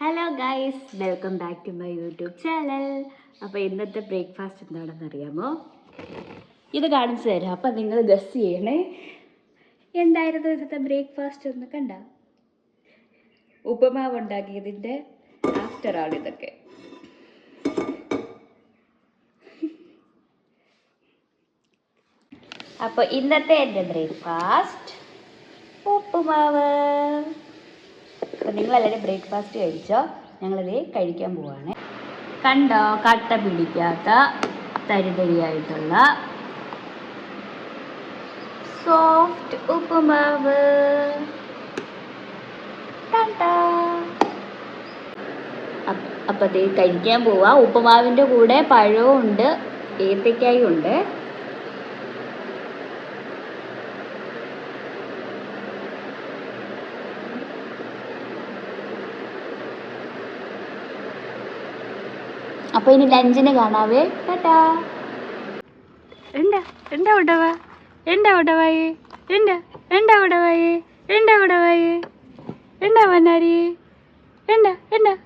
Hello guys, welcome back to my YouTube channel. അപ്പോൾ ഇന്നത്തെ breakfast എന്താണെന്ന് അറിയാമോ? ഇത് കാണിച്ചു തരാം. അപ്പം നിങ്ങൾ ഗസ് ചെയ്യണേ എന്തായിരുന്നു ഇന്നത്തെ ബ്രേക്ക്ഫാസ്റ്റ് എന്ന്. കണ്ട ഉപ്പുമാവ് ഉണ്ടാക്കിയതിൻ്റെ ആഫ്റ്ററാണ് ഇതൊക്കെ. അപ്പോൾ ഇന്നത്തെ എൻ്റെ ബ്രേക്ക്ഫാസ്റ്റ് ഉപ്പുമാവ്. അപ്പോൾ നിങ്ങളെല്ലാവരും ബ്രേക്ക്ഫാസ്റ്റ് കഴിച്ചോ? ഞങ്ങളിത് കഴിക്കാൻ പോവാണ്. കണ്ടോ, കട്ട പിടിക്കാത്ത തരിതരിയായിട്ടുള്ള സോഫ്റ്റ് ഉപ്പുമാവ്. അപ്പോൾ ഇത് കഴിക്കാൻ പോവാ. ഉപ്പുമാവിൻ്റെ കൂടെ പഴവും ഉണ്ട്, ഏത്തക്കായും ഉണ്ട്. അപ്പോൾ ഇനി ലഞ്ചിന് കാണാവേ. ടാറ്റാ. എന്താ ഉടവാ ഉടവായി എന്താ ഉടവായി എന്താ വന്നാരി എന്താ എന്താണ്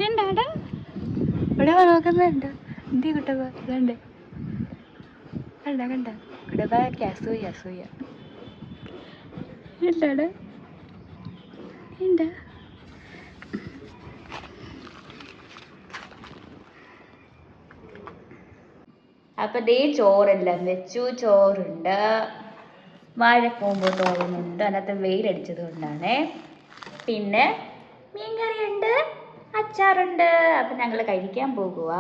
എന്താടാ ഉടവ നോക്കുന്നുണ്ട്. എന്തി കുട്ടവ കണ്ട ഉടവയ്ക്ക് അസൂയ എന്താണ് എന്താ. അപ്പം ദേ ചോറെല്ലാം വെച്ചു. ചോറുണ്ട്, വാഴക്കൂമ്പ് തോന്നുന്നുണ്ട്, അതിനകത്ത് വെയിലടിച്ചത് കൊണ്ടാണ്. പിന്നെ മീൻകറിയുണ്ട്, അച്ചാറുണ്ട്. അപ്പം ഞങ്ങൾ കഴിക്കാൻ പോകുക.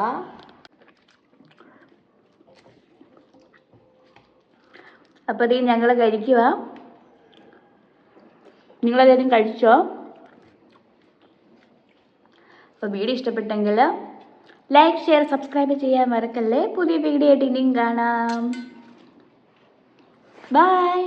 അപ്പോൾ ഇത് ഞങ്ങൾ കഴിക്കുക. നിങ്ങളെല്ലാവരും കഴിച്ചോ? അപ്പോൾ വീഡിയോ ഇഷ്ടപ്പെട്ടെങ്കിൽ ലൈക്ക്, ഷെയർ, സബ്സ്ക്രൈബ് ചെയ്യാൻ മറക്കല്ലേ. പുതിയ വീഡിയോ ആയിട്ട് ഇനിയും കാണാം. ബൈ.